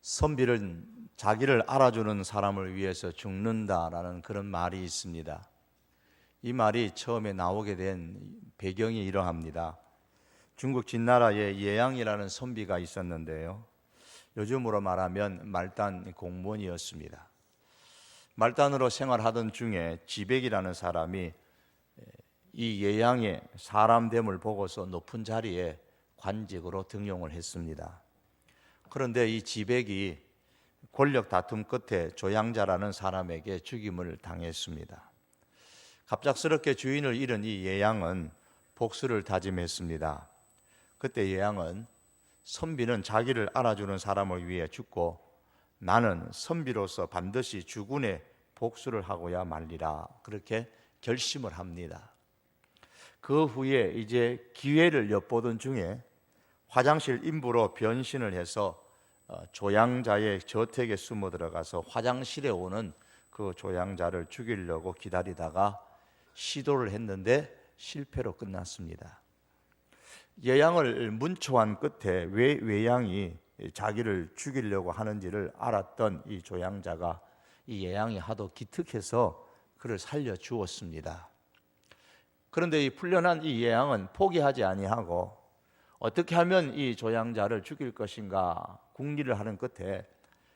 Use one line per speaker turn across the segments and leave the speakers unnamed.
선비는 자기를 알아주는 사람을 위해서 죽는다라는 그런 말이 있습니다. 이 말이 처음에 나오게 된 배경이 이러합니다. 중국 진나라에 예양이라는 선비가 있었는데요. 요즘으로 말하면 말단 공무원이었습니다. 말단으로 생활하던 중에 지백이라는 사람이 이 예양의 사람됨을 보고서 높은 자리에 관직으로 등용을 했습니다. 그런데 이 지백이 권력 다툼 끝에 조양자라는 사람에게 죽임을 당했습니다. 갑작스럽게 주인을 잃은 이 예양은 복수를 다짐했습니다. 그때 예양은 선비는 자기를 알아주는 사람을 위해 죽고 나는 선비로서 반드시 주군의 복수를 하고야 말리라, 그렇게 결심을 합니다. 그 후에 이제 기회를 엿보던 중에 화장실 인부로 변신을 해서 조양자의 저택에 숨어 들어가서 화장실에 오는 그 조양자를 죽이려고 기다리다가 시도를 했는데 실패로 끝났습니다. 예양을 문초한 끝에 왜 예양이 자기를 죽이려고 하는지를 알았던 이 조양자가 이 예양이 하도 기특해서 그를 살려주었습니다. 그런데 이 풀려난 이 예양은 포기하지 아니하고 어떻게 하면 이 조양자를 죽일 것인가 궁리를 하는 끝에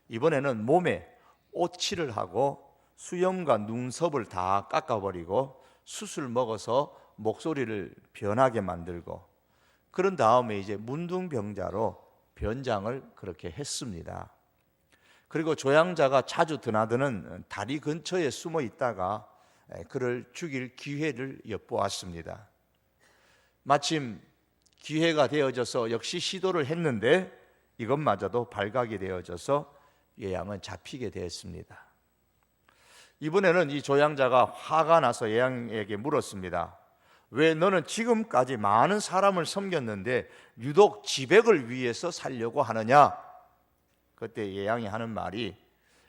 이번에는 몸에 오칠을 하고 수염과 눈썹을 다 깎아버리고 숯을 먹어서 목소리를 변하게 만들고 그런 다음에 이제 문둥병자로 변장을 그렇게 했습니다. 그리고 조양자가 자주 드나드는 다리 근처에 숨어 있다가 그를 죽일 기회를 엿보았습니다. 마침 기회가 되어져서 역시 시도를 했는데 이것마저도 발각이 되어져서 예양은 잡히게 되었습니다. 이번에는 이 조양자가 화가 나서 예양에게 물었습니다. 왜 너는 지금까지 많은 사람을 섬겼는데 유독 지백을 위해서 살려고 하느냐? 그때 예양이 하는 말이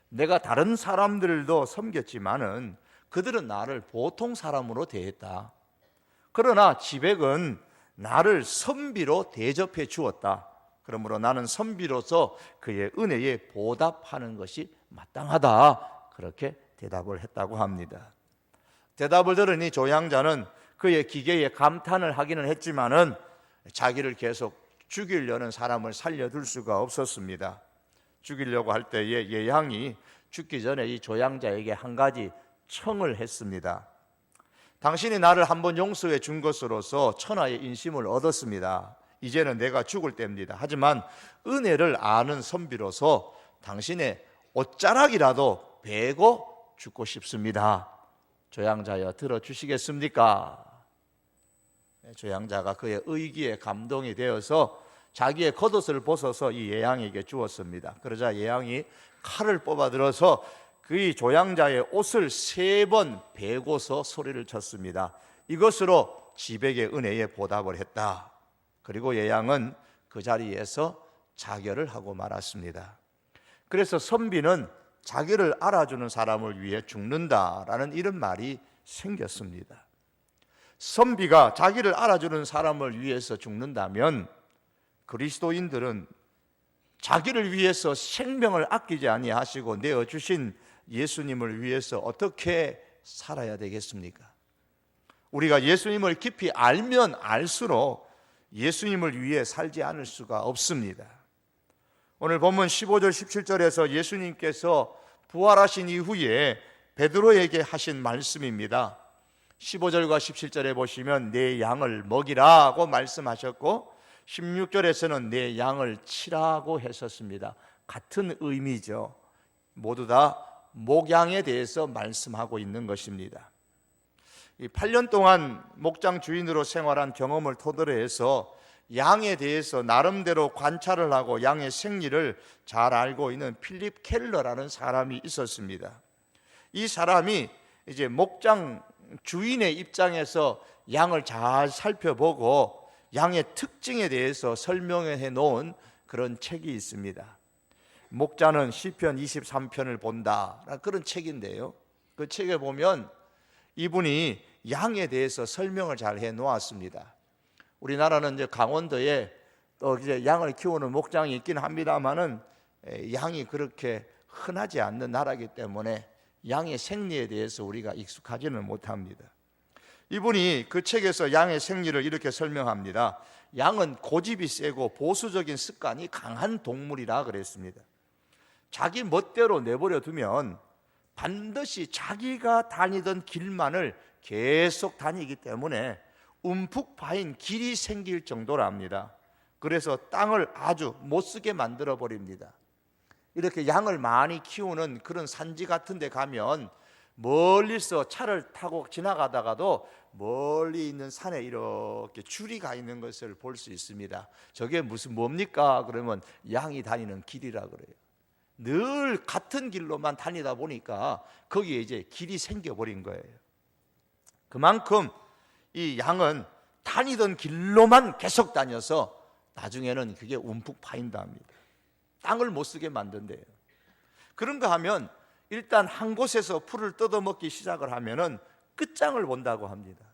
내가 다른 사람들도 섬겼지만은 그들은 나를 보통 사람으로 대했다. 그러나 지백은 나를 선비로 대접해 주었다. 그러므로 나는 선비로서 그의 은혜에 보답하는 것이 마땅하다. 그렇게 대답을 했다고 합니다. 대답을 들으니 조양자는 그의 기계에 감탄을 하기는 했지만은 자기를 계속 죽이려는 사람을 살려둘 수가 없었습니다. 죽이려고 할 때에 예양이 죽기 전에 이 조양자에게 한 가지 청을 했습니다. 당신이 나를 한번 용서해 준 것으로서 천하의 인심을 얻었습니다. 이제는 내가 죽을 때입니다. 하지만 은혜를 아는 선비로서 당신의 옷자락이라도 베고 죽고 싶습니다. 조양자여 들어주시겠습니까? 조양자가 그의 의기에 감동이 되어서 자기의 겉옷을 벗어서 이 예양에게 주었습니다. 그러자 예양이 칼을 뽑아 들어서 그 조양자의 옷을 3번 베고서 소리를 쳤습니다. 이것으로 지백의 은혜에 보답을 했다. 그리고 예양은 그 자리에서 자결을 하고 말았습니다. 그래서 선비는 자기를 알아주는 사람을 위해 죽는다라는 이런 말이 생겼습니다. 선비가 자기를 알아주는 사람을 위해서 죽는다면 그리스도인들은 자기를 위해서 생명을 아끼지 아니하시고 내어주신 예수님을 위해서 어떻게 살아야 되겠습니까? 우리가 예수님을 깊이 알면 알수록 예수님을 위해 살지 않을 수가 없습니다. 오늘 본문 15절 17절에서 예수님께서 부활하신 이후에 베드로에게 하신 말씀입니다. 15절과 17절에 보시면 내 양을 먹이라고 말씀하셨고 16절에서는 내 양을 치라고 했었습니다. 같은 의미죠. 모두 다 목양에 대해서 말씀하고 있는 것입니다. 이 8년 동안 목장 주인으로 생활한 경험을 토대로 해서 양에 대해서 나름대로 관찰을 하고 양의 생리를 잘 알고 있는 필립 켈러라는 사람이 있었습니다. 이 사람이 이제 목장 주인의 입장에서 양을 잘 살펴보고 양의 특징에 대해서 설명해 놓은 그런 책이 있습니다. 목자는 시편 23편을 본다, 그런 책인데요. 그 책에 보면 이분이 양에 대해서 설명을 잘 해 놓았습니다. 우리나라는 이제 강원도에 또 이제 양을 키우는 목장이 있긴 합니다만은 양이 그렇게 흔하지 않는 나라이기 때문에 양의 생리에 대해서 우리가 익숙하지는 못합니다. 이분이 그 책에서 양의 생리를 이렇게 설명합니다. 양은 고집이 세고 보수적인 습관이 강한 동물이라 그랬습니다. 자기 멋대로 내버려 두면 반드시 자기가 다니던 길만을 계속 다니기 때문에 움푹 파인 길이 생길 정도랍니다. 그래서 땅을 아주 못쓰게 만들어 버립니다. 이렇게 양을 많이 키우는 그런 산지 같은 데 가면 멀리서 차를 타고 지나가다가도 멀리 있는 산에 이렇게 줄이 가 있는 것을 볼 수 있습니다. 저게 뭡니까? 그러면 양이 다니는 길이라 그래요. 늘 같은 길로만 다니다 보니까 거기에 이제 길이 생겨버린 거예요. 그만큼 이 양은 다니던 길로만 계속 다녀서 나중에는 그게 움푹 파인다 합니다. 땅을 못 쓰게 만든대요. 그런가 하면 일단 한 곳에서 풀을 뜯어먹기 시작을 하면은 끝장을 본다고 합니다.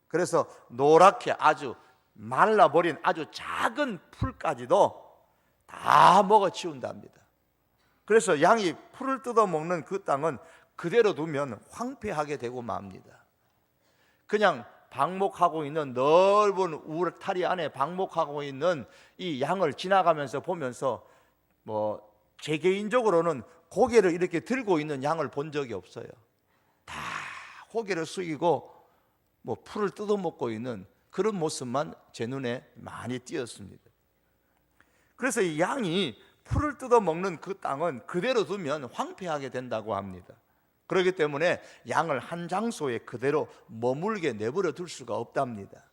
그래서 노랗게 아주 말라버린 아주 작은 풀까지도 다 먹어치운답니다. 그래서 양이 풀을 뜯어먹는 그 땅은 그대로 두면 황폐하게 되고 맙니다. 그냥 방목하고 있는 넓은 울타리 안에 방목하고 있는 이 양을 지나가면서 보면서 제 개인적으로는 고개를 이렇게 들고 있는 양을 본 적이 없어요. 다 고개를 숙이고 풀을 뜯어먹고 있는 그런 모습만 제 눈에 많이 띄었습니다. 그래서 이 양이 풀을 뜯어먹는 그 땅은 그대로 두면 황폐하게 된다고 합니다. 그렇기 때문에 양을 한 장소에 그대로 머물게 내버려 둘 수가 없답니다.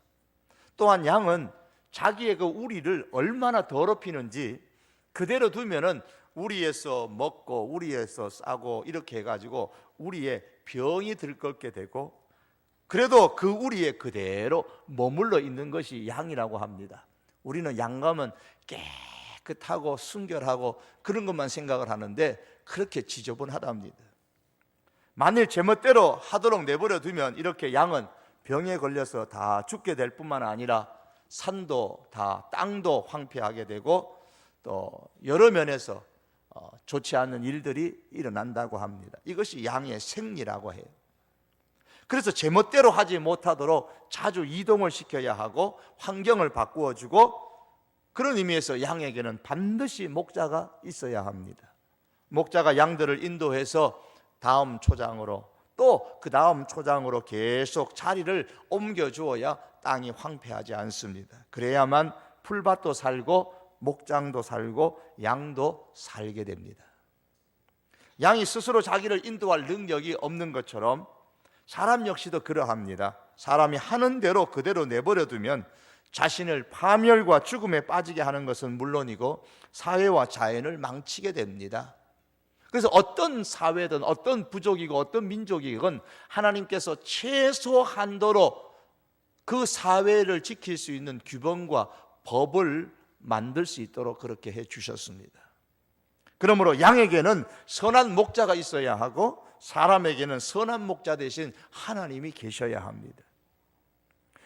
또한 양은 자기의 그 우리를 얼마나 더럽히는지 그대로 두면은 우리에서 먹고 우리에서 싸고 이렇게 해가지고 우리의 병이 들끓게 되고, 그래도 그 우리에 그대로 머물러 있는 것이 양이라고 합니다. 우리는 양 가면 깨끗하고 순결하고 그런 것만 생각을 하는데 그렇게 지저분하답니다. 만일 제멋대로 하도록 내버려 두면 이렇게 양은 병에 걸려서 다 죽게 될 뿐만 아니라 산도 다 땅도 황폐하게 되고 또 여러 면에서 좋지 않은 일들이 일어난다고 합니다. 이것이 양의 생리라고 해요. 그래서 제멋대로 하지 못하도록 자주 이동을 시켜야 하고 환경을 바꾸어 주고, 그런 의미에서 양에게는 반드시 목자가 있어야 합니다. 목자가 양들을 인도해서 다음 초장으로 또 그 다음 초장으로 계속 자리를 옮겨 주어야 땅이 황폐하지 않습니다. 그래야만 풀밭도 살고 목장도 살고 양도 살게 됩니다. 양이 스스로 자기를 인도할 능력이 없는 것처럼 사람 역시도 그러합니다. 사람이 하는 대로 그대로 내버려 두면 자신을 파멸과 죽음에 빠지게 하는 것은 물론이고 사회와 자연을 망치게 됩니다. 그래서 어떤 사회든 어떤 부족이고 어떤 민족이건 하나님께서 최소한도로 그 사회를 지킬 수 있는 규범과 법을 만들 수 있도록 그렇게 해 주셨습니다. 그러므로 양에게는 선한 목자가 있어야 하고 사람에게는 선한 목자 대신 하나님이 계셔야 합니다.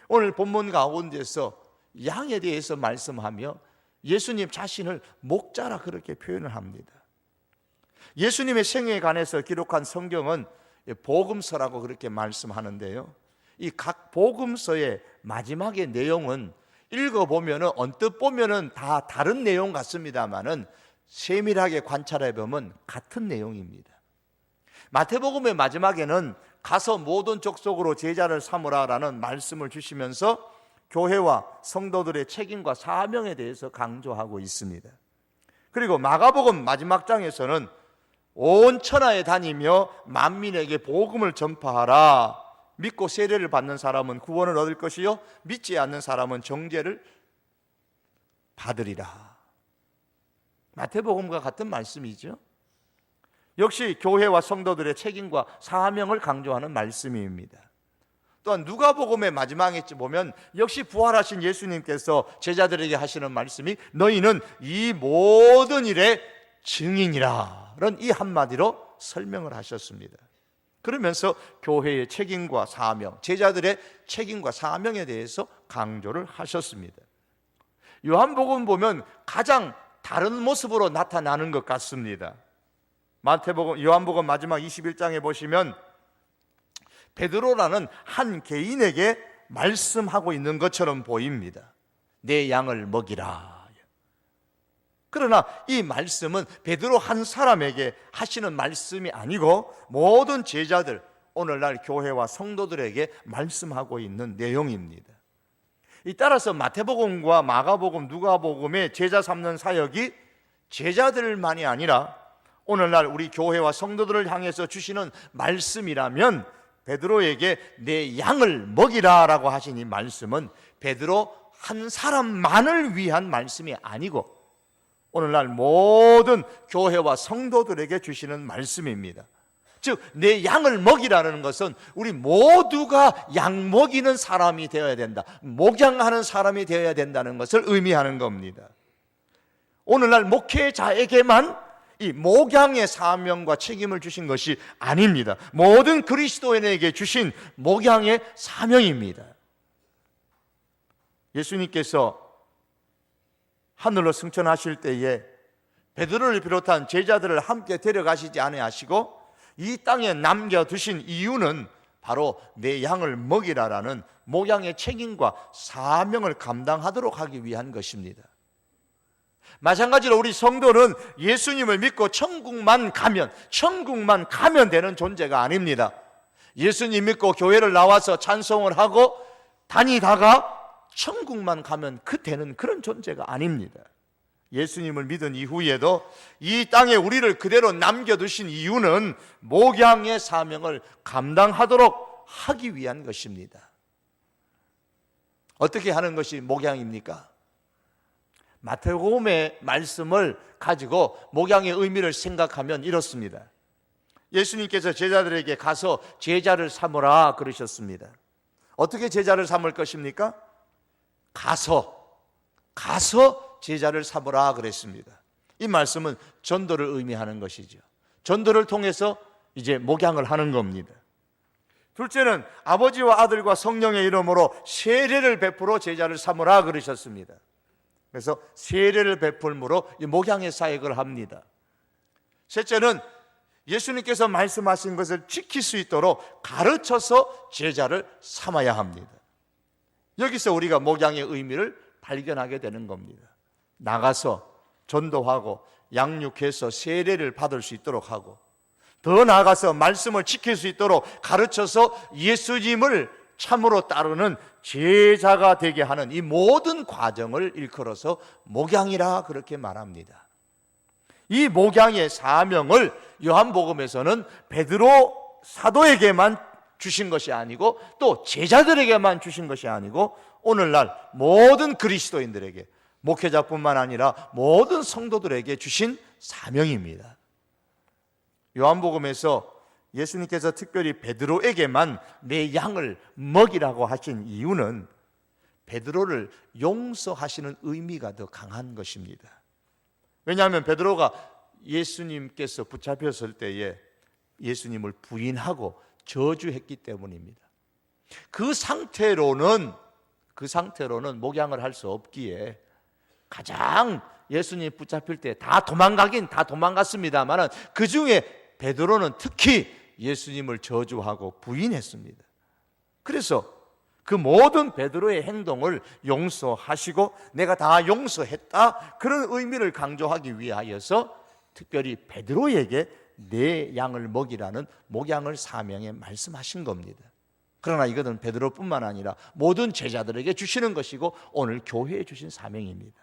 오늘 본문 가운데서 양에 대해서 말씀하며 예수님 자신을 목자라 그렇게 표현을 합니다. 예수님의 생애에 관해서 기록한 성경은 복음서라고 그렇게 말씀하는데요, 이 각 복음서의 마지막의 내용은 읽어보면 언뜻 보면 다 다른 내용 같습니다만은 세밀하게 관찰해 보면 같은 내용입니다. 마태복음의 마지막에는 가서 모든 족속으로 제자를 삼으라라는 말씀을 주시면서 교회와 성도들의 책임과 사명에 대해서 강조하고 있습니다. 그리고 마가복음 마지막 장에서는 온 천하에 다니며 만민에게 복음을 전파하라. 믿고 세례를 받는 사람은 구원을 얻을 것이요 믿지 않는 사람은 정죄를 받으리라. 마태복음과 같은 말씀이죠. 역시 교회와 성도들의 책임과 사명을 강조하는 말씀입니다. 또한 누가복음의 마지막에 보면 역시 부활하신 예수님께서 제자들에게 하시는 말씀이 너희는 이 모든 일의 증인이라 라는 이 한마디로 설명을 하셨습니다. 그러면서 교회의 책임과 사명, 제자들의 책임과 사명에 대해서 강조를 하셨습니다. 요한복음 보면 가장 다른 모습으로 나타나는 것 같습니다. 요한복음 마지막 21장에 보시면 베드로라는 한 개인에게 말씀하고 있는 것처럼 보입니다. 내 양을 먹이라. 그러나 이 말씀은 베드로 한 사람에게 하시는 말씀이 아니고 모든 제자들, 오늘날 교회와 성도들에게 말씀하고 있는 내용입니다. 따라서 마태복음과 마가복음, 누가복음의 제자 삼는 사역이 제자들만이 아니라 오늘날 우리 교회와 성도들을 향해서 주시는 말씀이라면 베드로에게 내 양을 먹이라라고 하신 이 말씀은 베드로 한 사람만을 위한 말씀이 아니고 오늘날 모든 교회와 성도들에게 주시는 말씀입니다. 즉 내 양을 먹이라는 것은 우리 모두가 양 먹이는 사람이 되어야 된다, 목양하는 사람이 되어야 된다는 것을 의미하는 겁니다. 오늘날 목회자에게만 이 목양의 사명과 책임을 주신 것이 아닙니다. 모든 그리스도인에게 주신 목양의 사명입니다. 예수님께서 하늘로 승천하실 때에 베드로를 비롯한 제자들을 함께 데려가시지 아니하시고 이 땅에 남겨두신 이유는 바로 내 양을 먹이라라는 목양의 책임과 사명을 감당하도록 하기 위한 것입니다. 마찬가지로 우리 성도는 예수님을 믿고 천국만 가면 되는 존재가 아닙니다. 예수님 믿고 교회를 나와서 찬송을 하고 다니다가 천국만 가면 되는 그런 존재가 아닙니다. 예수님을 믿은 이후에도 이 땅에 우리를 그대로 남겨두신 이유는 목양의 사명을 감당하도록 하기 위한 것입니다. 어떻게 하는 것이 목양입니까? 마태복음의 말씀을 가지고 목양의 의미를 생각하면 이렇습니다. 예수님께서 제자들에게 가서 제자를 삼으라 그러셨습니다. 어떻게 제자를 삼을 것입니까? 가서 제자를 삼으라 그랬습니다. 이 말씀은 전도를 의미하는 것이죠. 전도를 통해서 이제 목양을 하는 겁니다. 둘째는 아버지와 아들과 성령의 이름으로 세례를 베풀어 제자를 삼으라 그러셨습니다. 그래서 세례를 베풀므로 이 목양의 사역을 합니다. 셋째는 예수님께서 말씀하신 것을 지킬 수 있도록 가르쳐서 제자를 삼아야 합니다. 여기서 우리가 목양의 의미를 발견하게 되는 겁니다. 나가서 전도하고 양육해서 세례를 받을 수 있도록 하고, 더 나아가서 말씀을 지킬 수 있도록 가르쳐서 예수님을 참으로 따르는 제자가 되게 하는 이 모든 과정을 일컬어서 목양이라 그렇게 말합니다. 이 목양의 사명을 요한복음에서는 베드로 사도에게만 주신 것이 아니고 또 제자들에게만 주신 것이 아니고 오늘날 모든 그리스도인들에게, 목회자뿐만 아니라 모든 성도들에게 주신 사명입니다. 요한복음에서 예수님께서 특별히 베드로에게만 내 양을 먹이라고 하신 이유는 베드로를 용서하시는 의미가 더 강한 것입니다. 왜냐하면 베드로가 예수님께서 붙잡혔을 때에 예수님을 부인하고 저주했기 때문입니다. 그 상태로는 목양을 할 수 없기에 가장 예수님 붙잡힐 때 다 도망갔습니다만 그 중에 베드로는 특히 예수님을 저주하고 부인했습니다. 그래서 그 모든 베드로의 행동을 용서하시고 내가 다 용서했다, 그런 의미를 강조하기 위하여서 특별히 베드로에게 내 양을 먹이라는 목양을 사명에 말씀하신 겁니다. 그러나 이것은 베드로뿐만 아니라 모든 제자들에게 주시는 것이고 오늘 교회에 주신 사명입니다.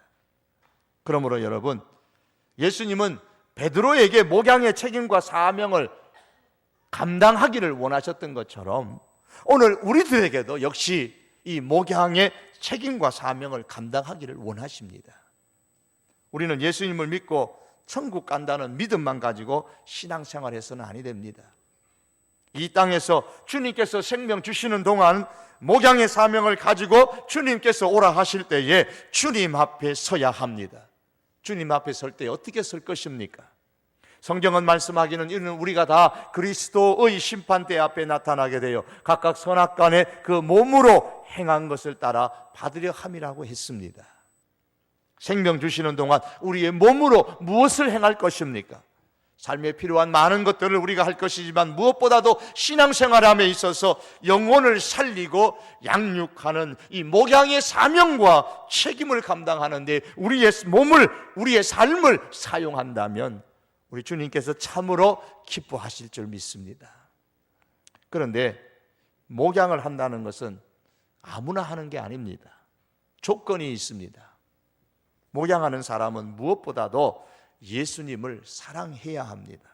그러므로 여러분, 예수님은 베드로에게 목양의 책임과 사명을 감당하기를 원하셨던 것처럼 오늘 우리들에게도 역시 이 목양의 책임과 사명을 감당하기를 원하십니다. 우리는 예수님을 믿고 천국 간다는 믿음만 가지고 신앙생활해서는 아니 됩니다. 이 땅에서 주님께서 생명 주시는 동안 목양의 사명을 가지고 주님께서 오라 하실 때에 주님 앞에 서야 합니다. 주님 앞에 설 때 어떻게 설 것입니까? 성경은 말씀하기는 이는 우리가 다 그리스도의 심판대 앞에 나타나게 되어 각각 선악간에 그 몸으로 행한 것을 따라 받으려 함이라고 했습니다. 생명 주시는 동안 우리의 몸으로 무엇을 행할 것입니까? 삶에 필요한 많은 것들을 우리가 할 것이지만 무엇보다도 신앙생활함에 있어서 영혼을 살리고 양육하는 이 목양의 사명과 책임을 감당하는데 우리의 몸을, 우리의 삶을 사용한다면 우리 주님께서 참으로 기뻐하실 줄 믿습니다. 그런데 목양을 한다는 것은 아무나 하는 게 아닙니다. 조건이 있습니다. 목양하는 사람은 무엇보다도 예수님을 사랑해야 합니다.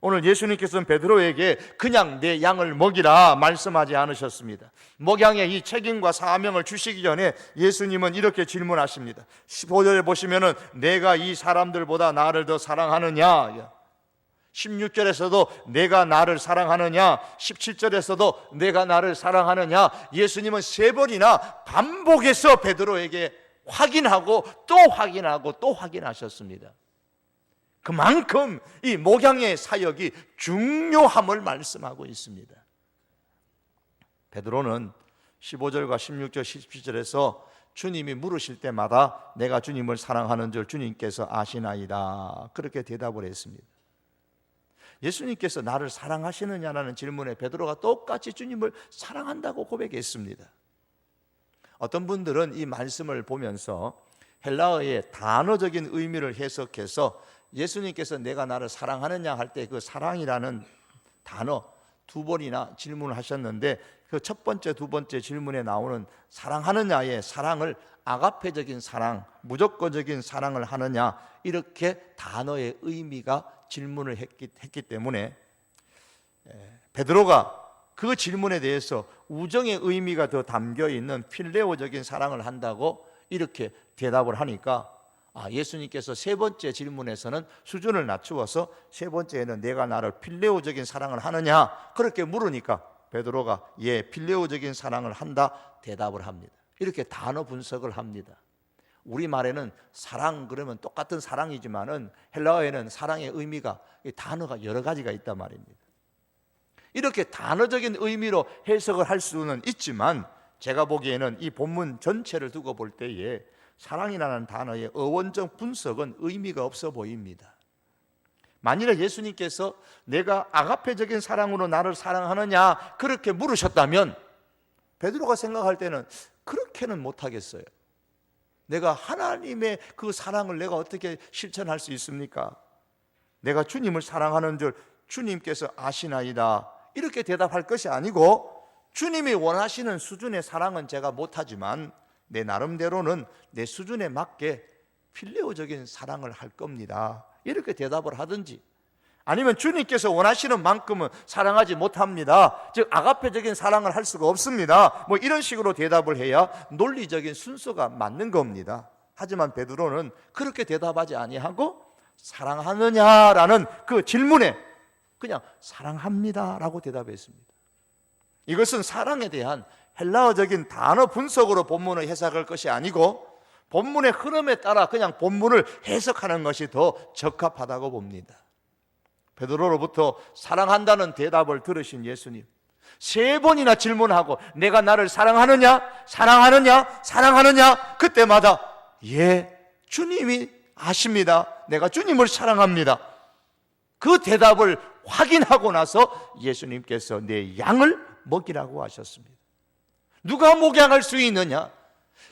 오늘 예수님께서는 베드로에게 그냥 내 양을 먹이라 말씀하지 않으셨습니다. 목양의 이 책임과 사명을 주시기 전에 예수님은 이렇게 질문하십니다. 15절에 보시면은 내가 이 사람들보다 나를 더 사랑하느냐, 16절에서도 내가 나를 사랑하느냐, 17절에서도 내가 나를 사랑하느냐, 예수님은 3번이나 반복해서 베드로에게 확인하고 또 확인하고 또 확인하셨습니다. 그만큼 이 목양의 사역이 중요함을 말씀하고 있습니다. 베드로는 15절과 16절, 17절에서 주님이 물으실 때마다 내가 주님을 사랑하는 줄 주님께서 아시나이다, 그렇게 대답을 했습니다. 예수님께서 나를 사랑하시느냐라는 질문에 베드로가 똑같이 주님을 사랑한다고 고백했습니다. 어떤 분들은 이 말씀을 보면서 헬라어의 단어적인 의미를 해석해서 예수님께서 내가 나를 사랑하느냐 할 때 그 사랑이라는 단어 2번이나 질문을 하셨는데 그 첫 번째, 두 번째 질문에 나오는 사랑하느냐의 사랑을 아가페적인 사랑, 무조건적인 사랑을 하느냐, 이렇게 단어의 의미가 질문을 했기 때문에 베드로가 그 질문에 대해서 우정의 의미가 더 담겨 있는 필레오적인 사랑을 한다고 이렇게 대답을 하니까 예수님께서 3번째 질문에서는 수준을 낮추어서 3번째에는 내가 나를 필레오적인 사랑을 하느냐 그렇게 물으니까 베드로가 예, 필레오적인 사랑을 한다 대답을 합니다. 이렇게 단어 분석을 합니다. 우리말에는 사랑 그러면 똑같은 사랑이지만은 헬라어에는 사랑의 의미가 단어가 여러 가지가 있단 말입니다. 이렇게 단어적인 의미로 해석을 할 수는 있지만 제가 보기에는 이 본문 전체를 두고 볼 때에 사랑이라는 단어의 어원적 분석은 의미가 없어 보입니다. 만일에 예수님께서 내가 아가페적인 사랑으로 나를 사랑하느냐 그렇게 물으셨다면 베드로가 생각할 때는 그렇게는 못하겠어요. 내가 하나님의 그 사랑을 내가 어떻게 실천할 수 있습니까? 내가 주님을 사랑하는 줄 주님께서 아시나이다 이렇게 대답할 것이 아니고 주님이 원하시는 수준의 사랑은 제가 못하지만 내 나름대로는 내 수준에 맞게 필레오적인 사랑을 할 겁니다 이렇게 대답을 하든지, 아니면 주님께서 원하시는 만큼은 사랑하지 못합니다, 즉 아가페적인 사랑을 할 수가 없습니다, 뭐 이런 식으로 대답을 해야 논리적인 순서가 맞는 겁니다. 하지만 베드로는 그렇게 대답하지 아니하고 사랑하느냐라는 그 질문에 그냥 사랑합니다라고 대답했습니다. 이것은 사랑에 대한 헬라어적인 단어 분석으로 본문을 해석할 것이 아니고 본문의 흐름에 따라 그냥 본문을 해석하는 것이 더 적합하다고 봅니다. 베드로로부터 사랑한다는 대답을 들으신 예수님 3번이나 질문하고 내가 나를 사랑하느냐? 사랑하느냐? 사랑하느냐? 그때마다 예, 주님이 아십니다. 내가 주님을 사랑합니다. 그 대답을 확인하고 나서 예수님께서 내 양을 먹이라고 하셨습니다. 누가 목양할 수 있느냐?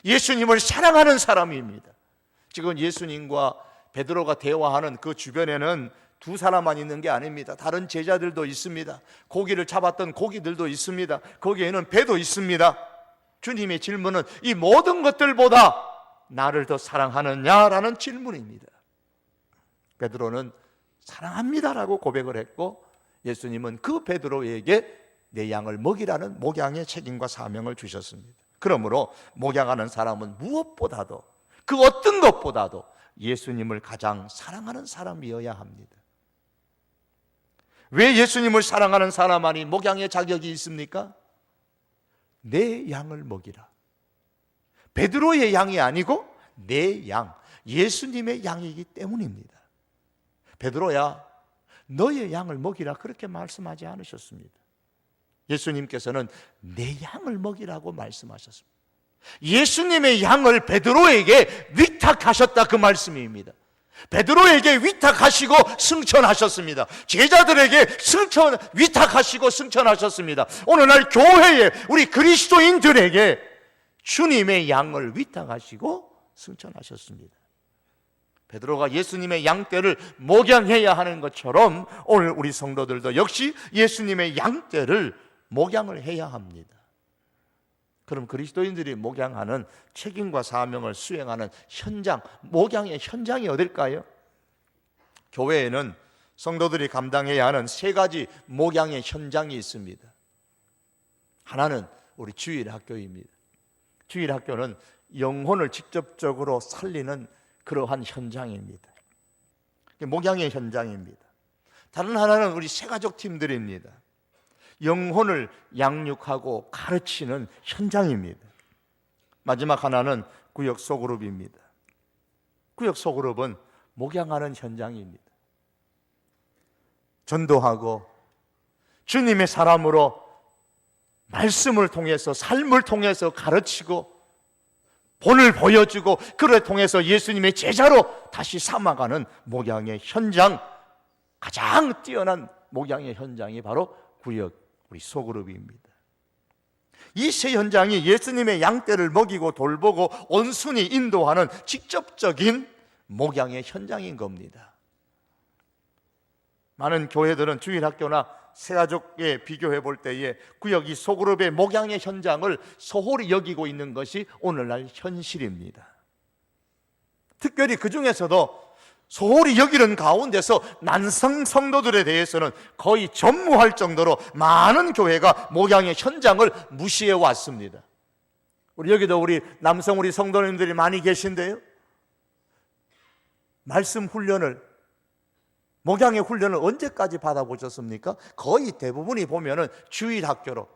예수님을 사랑하는 사람입니다. 지금 예수님과 베드로가 대화하는 그 주변에는 2사람만 있는 게 아닙니다. 다른 제자들도 있습니다. 고기를 잡았던 고기들도 있습니다. 거기에는 배도 있습니다. 주님의 질문은 이 모든 것들보다 나를 더 사랑하느냐라는 질문입니다. 베드로는 사랑합니다라고 고백을 했고 예수님은 그 베드로에게 내 양을 먹이라는 목양의 책임과 사명을 주셨습니다. 그러므로 목양하는 사람은 무엇보다도 그 어떤 것보다도 예수님을 가장 사랑하는 사람이어야 합니다. 왜 예수님을 사랑하는 사람만이 목양의 자격이 있습니까? 내 양을 먹이라. 베드로의 양이 아니고 내 양, 예수님의 양이기 때문입니다. 베드로야, 너의 양을 먹이라 그렇게 말씀하지 않으셨습니다. 예수님께서는 내 양을 먹이라고 말씀하셨습니다. 예수님의 양을 베드로에게 위탁하셨다, 그 말씀입니다. 베드로에게 위탁하시고 승천하셨습니다. 제자들에게 위탁하시고 승천하셨습니다. 오늘날 교회에 우리 그리스도인들에게 주님의 양을 위탁하시고 승천하셨습니다. 베드로가 예수님의 양떼를 목양해야 하는 것처럼 오늘 우리 성도들도 역시 예수님의 양떼를 목양을 해야 합니다. 그럼 그리스도인들이 목양하는 책임과 사명을 수행하는 현장, 목양의 현장이 어딜까요? 교회에는 성도들이 감당해야 하는 세 가지 목양의 현장이 있습니다. 하나는 우리 주일학교입니다. 주일학교는 영혼을 직접적으로 살리는 그러한 현장입니다. 목양의 현장입니다. 다른 하나는 우리 새가족 팀들입니다. 영혼을 양육하고 가르치는 현장입니다. 마지막 하나는 구역 소그룹입니다. 구역 소그룹은 목양하는 현장입니다. 전도하고 주님의 사람으로 말씀을 통해서, 삶을 통해서 가르치고 본을 보여주고 그를 통해서 예수님의 제자로 다시 삼아가는 목양의 현장, 가장 뛰어난 목양의 현장이 바로 구역 우리 소그룹입니다. 이 세 현장이 예수님의 양떼를 먹이고 돌보고 온순히 인도하는 직접적인 목양의 현장인 겁니다. 많은 교회들은 주일학교나 새가족에 비교해 볼 때에 구역 이 소그룹의 목양의 현장을 소홀히 여기고 있는 것이 오늘날 현실입니다. 특별히 그 중에서도 소홀히 여기는 가운데서 난성 성도들에 대해서는 거의 전무할 정도로 많은 교회가 목양의 현장을 무시해 왔습니다. 여기도 우리 남성 우리 성도님들이 많이 계신데요, 말씀 훈련을, 목양의 훈련을 언제까지 받아보셨습니까? 거의 대부분이 보면은 주일학교로,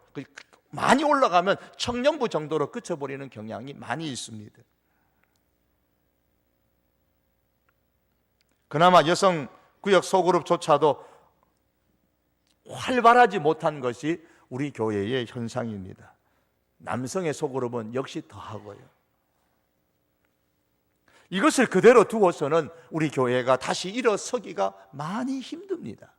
많이 올라가면 청년부 정도로 그쳐버리는 경향이 많이 있습니다. 그나마 여성 구역 소그룹조차도 활발하지 못한 것이 우리 교회의 현상입니다. 남성의 소그룹은 역시 더하고요. 이것을 그대로 두어서는 우리 교회가 다시 일어서기가 많이 힘듭니다.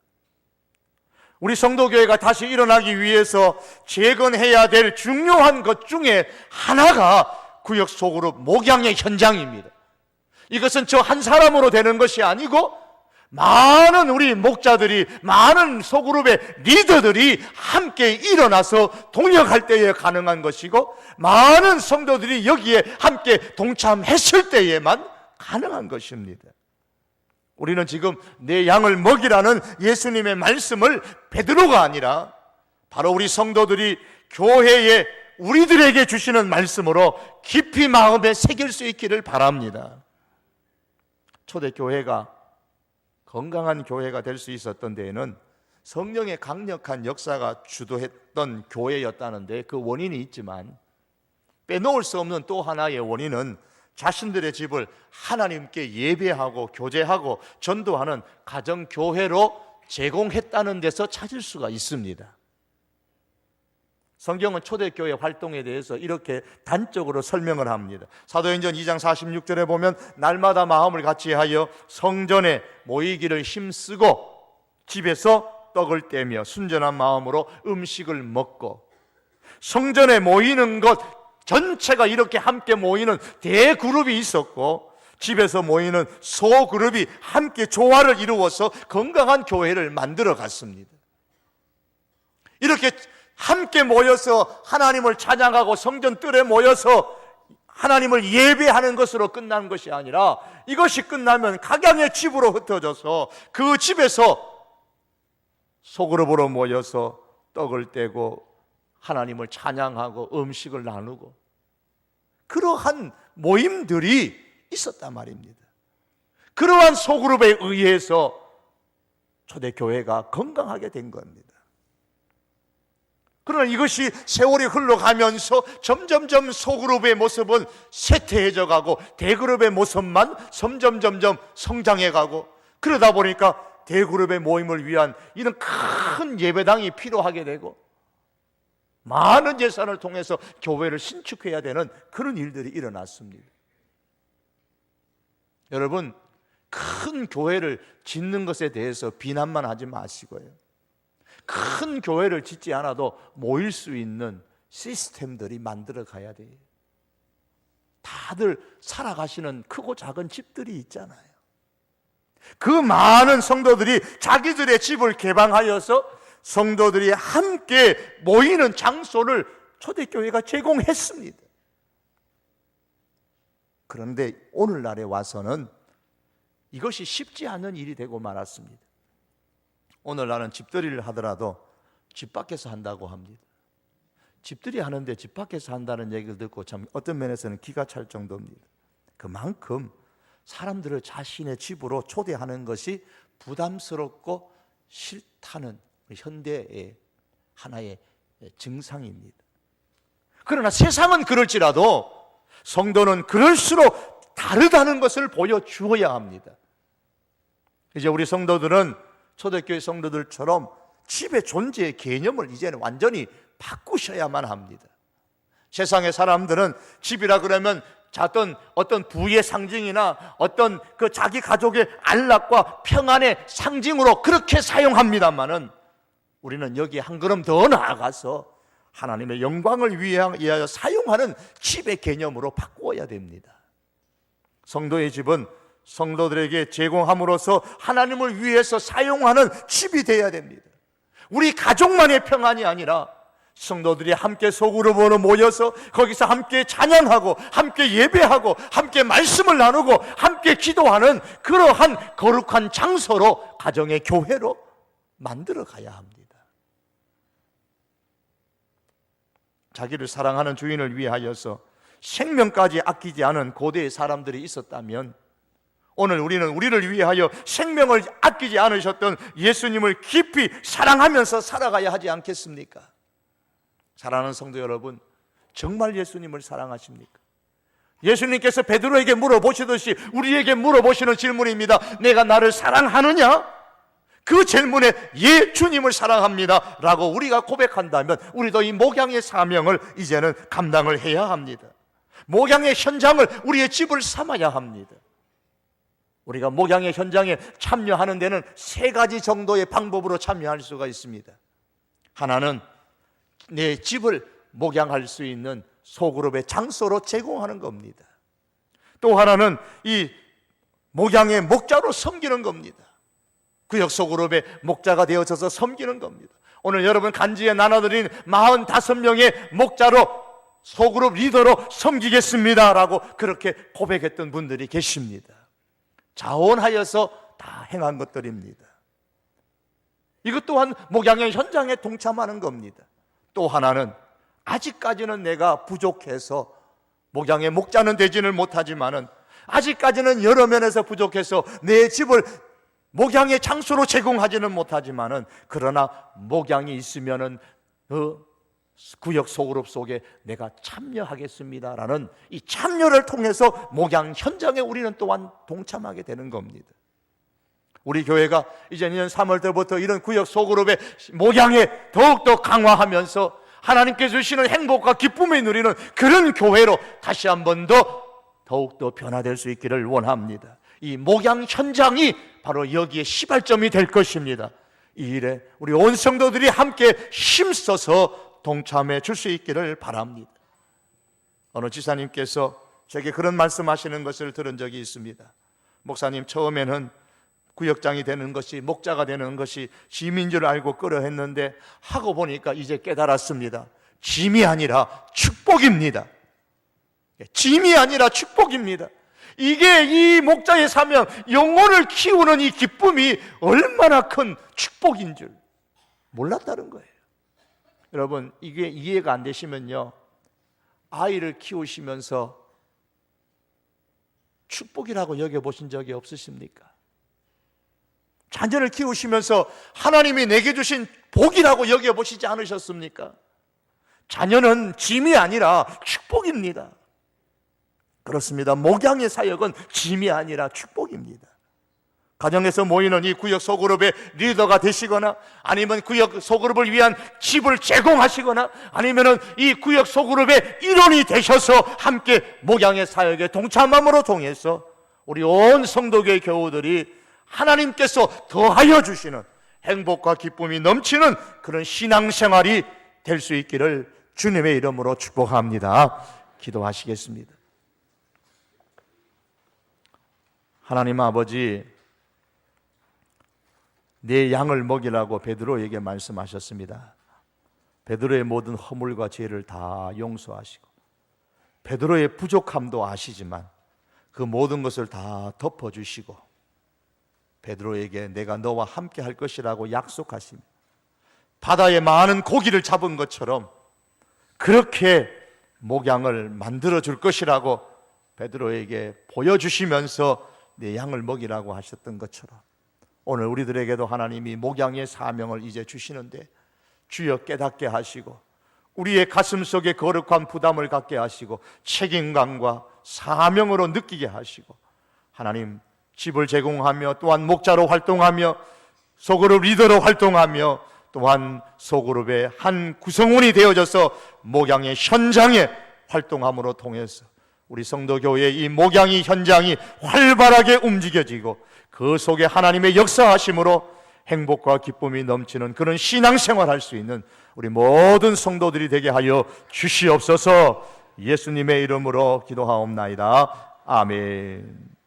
우리 성도교회가 다시 일어나기 위해서 재건해야 될 중요한 것 중에 하나가 구역 소그룹 목양의 현장입니다. 이것은 저 한 사람으로 되는 것이 아니고 많은 우리 목자들이, 많은 소그룹의 리더들이 함께 일어나서 동역할 때에 가능한 것이고, 많은 성도들이 여기에 함께 동참했을 때에만 가능한 것입니다. 우리는 지금 내 양을 먹이라는 예수님의 말씀을 베드로가 아니라 바로 우리 성도들이 교회에 우리들에게 주시는 말씀으로 깊이 마음에 새길 수 있기를 바랍니다. 초대교회가 건강한 교회가 될 수 있었던 데에는 성령의 강력한 역사가 주도했던 교회였다는데, 그 원인이 있지만 빼놓을 수 없는 또 하나의 원인은 자신들의 집을 하나님께 예배하고 교제하고 전도하는 가정교회로 제공했다는 데서 찾을 수가 있습니다. 성경은 초대교회 활동에 대해서 이렇게 단적으로 설명을 합니다. 사도행전 2장 46절에 보면 날마다 마음을 같이하여 성전에 모이기를 힘쓰고 집에서 떡을 떼며 순전한 마음으로 음식을 먹고, 성전에 모이는 것 전체가 이렇게 함께 모이는 대그룹이 있었고, 집에서 모이는 소그룹이 함께 조화를 이루어서 건강한 교회를 만들어 갔습니다. 이렇게 함께 모여서 하나님을 찬양하고 성전 뜰에 모여서 하나님을 예배하는 것으로 끝난 것이 아니라, 이것이 끝나면 각양의 집으로 흩어져서 그 집에서 소그룹으로 모여서 떡을 떼고 하나님을 찬양하고 음식을 나누고, 그러한 모임들이 있었단 말입니다. 그러한 소그룹에 의해서 초대교회가 건강하게 된 겁니다. 그러나 이것이 세월이 흘러가면서 점점점 소그룹의 모습은 쇠퇴해져 가고 대그룹의 모습만 점점 성장해 가고, 그러다 보니까 대그룹의 모임을 위한 이런 큰 예배당이 필요하게 되고, 많은 예산을 통해서 교회를 신축해야 되는 그런 일들이 일어났습니다. 여러분, 큰 교회를 짓는 것에 대해서 비난만 하지 마시고요, 큰 교회를 짓지 않아도 모일 수 있는 시스템들이 만들어 가야 돼요. 다들 살아가시는 크고 작은 집들이 있잖아요. 그 많은 성도들이 자기들의 집을 개방하여서 성도들이 함께 모이는 장소를 초대교회가 제공했습니다. 그런데 오늘날에 와서는 이것이 쉽지 않은 일이 되고 말았습니다. 오늘날은 집들이를 하더라도 집 밖에서 한다고 합니다. 집들이 하는데 집 밖에서 한다는 얘기를 듣고 참 어떤 면에서는 기가 찰 정도입니다. 그만큼 사람들을 자신의 집으로 초대하는 것이 부담스럽고 싫다는 현대의 하나의 증상입니다. 그러나 세상은 그럴지라도 성도는 그럴수록 다르다는 것을 보여주어야 합니다. 이제 우리 성도들은 초대교회 성도들처럼 집의 존재의 개념을 이제는 완전히 바꾸셔야만 합니다. 세상의 사람들은 집이라 그러면 어떤 부의 상징이나 어떤 그 자기 가족의 안락과 평안의 상징으로 그렇게 사용합니다만은 우리는 여기에 한 걸음 더 나아가서 하나님의 영광을 위하여 사용하는 집의 개념으로 바꾸어야 됩니다. 성도의 집은 성도들에게 제공함으로써 하나님을 위해서 사용하는 집이 되어야 됩니다. 우리 가족만의 평안이 아니라 성도들이 함께 소그룹으로 모여서 거기서 함께 찬양하고 함께 예배하고 함께 말씀을 나누고 함께 기도하는 그러한 거룩한 장소로 가정의 교회로 만들어 가야 합니다. 자기를 사랑하는 주인을 위하여서 생명까지 아끼지 않은 고대의 사람들이 있었다면 오늘 우리는 우리를 위하여 생명을 아끼지 않으셨던 예수님을 깊이 사랑하면서 살아가야 하지 않겠습니까? 사랑하는 성도 여러분, 정말 예수님을 사랑하십니까? 예수님께서 베드로에게 물어보시듯이 우리에게 물어보시는 질문입니다. 내가 나를 사랑하느냐? 그 질문에 예, 주님을 사랑합니다 라고 우리가 고백한다면 우리도 이 목양의 사명을 이제는 감당을 해야 합니다. 목양의 현장을 우리의 집을 삼아야 합니다. 우리가 목양의 현장에 참여하는 데는 세 가지 정도의 방법으로 참여할 수가 있습니다. 하나는 내 집을 목양할 수 있는 소그룹의 장소로 제공하는 겁니다. 또 하나는 이 목양의 목자로 섬기는 겁니다. 구역 소그룹의 목자가 되어져서 섬기는 겁니다. 오늘 여러분 간지에 나눠드린 45명의 목자로 소그룹 리더로 섬기겠습니다 라고 그렇게 고백했던 분들이 계십니다. 자원하여서 다 행한 것들입니다. 이것 또한 목양의 현장에 동참하는 겁니다. 또 하나는 아직까지는 내가 부족해서 목양의 목자는 되지는 못하지만은 아직까지는 여러 면에서 부족해서 내 집을 목양의 장소로 제공하지는 못하지만은 그러나 목양이 있으면은 구역 소그룹 속에 내가 참여하겠습니다라는 이 참여를 통해서 목양 현장에 우리는 또한 동참하게 되는 겁니다. 우리 교회가 이제 내년 3월 때부터 이런 구역 소그룹의 목양에 더욱더 강화하면서 하나님께서 주시는 행복과 기쁨을 누리는 그런 교회로 다시 한 번 더욱더 변화될 수 있기를 원합니다. 이 목양 현장이 바로 여기에 시발점이 될 것입니다. 이 일에 우리 온 성도들이 함께 힘써서 동참해 줄 수 있기를 바랍니다. 어느 지사님께서 제게 그런 말씀하시는 것을 들은 적이 있습니다. 목사님, 처음에는 구역장이 되는 것이, 목자가 되는 것이 짐인 줄 알고 끌어했는데 하고 보니까 이제 깨달았습니다. 짐이 아니라 축복입니다. 짐이 아니라 축복입니다. 이게 이 목자의 사명, 영혼을 키우는 이 기쁨이 얼마나 큰 축복인 줄 몰랐다는 거예요. 여러분, 이게 이해가 안 되시면요, 아이를 키우시면서 축복이라고 여겨보신 적이 없으십니까? 자녀를 키우시면서 하나님이 내게 주신 복이라고 여겨보시지 않으셨습니까? 자녀는 짐이 아니라 축복입니다. 그렇습니다. 목양의 사역은 짐이 아니라 축복입니다. 가정에서 모이는 이 구역 소그룹의 리더가 되시거나 아니면 구역 소그룹을 위한 집을 제공하시거나 아니면 이 구역 소그룹의 일원이 되셔서 함께 목양의 사역에 동참함으로 통해서 우리 온 성도교회 교우들이 하나님께서 더하여 주시는 행복과 기쁨이 넘치는 그런 신앙생활이 될 수 있기를 주님의 이름으로 축복합니다. 기도하시겠습니다. 하나님 아버지, 내 양을 먹이라고 베드로에게 말씀하셨습니다. 베드로의 모든 허물과 죄를 다 용서하시고 베드로의 부족함도 아시지만 그 모든 것을 다 덮어주시고 베드로에게 내가 너와 함께 할 것이라고 약속하시며 바다에 많은 고기를 잡은 것처럼 그렇게 목양을 만들어 줄 것이라고 베드로에게 보여주시면서 내 양을 먹이라고 하셨던 것처럼 오늘 우리들에게도 하나님이 목양의 사명을 이제 주시는데 주여 깨닫게 하시고 우리의 가슴 속에 거룩한 부담을 갖게 하시고 책임감과 사명으로 느끼게 하시고 하나님 집을 제공하며 또한 목자로 활동하며 소그룹 리더로 활동하며 또한 소그룹의 한 구성원이 되어져서 목양의 현장에 활동함으로 통해서 우리 성도교회의 이 목양의 현장이 활발하게 움직여지고 그 속에 하나님의 역사하심으로 행복과 기쁨이 넘치는 그런 신앙생활할 수 있는 우리 모든 성도들이 되게 하여 주시옵소서. 예수님의 이름으로 기도하옵나이다. 아멘.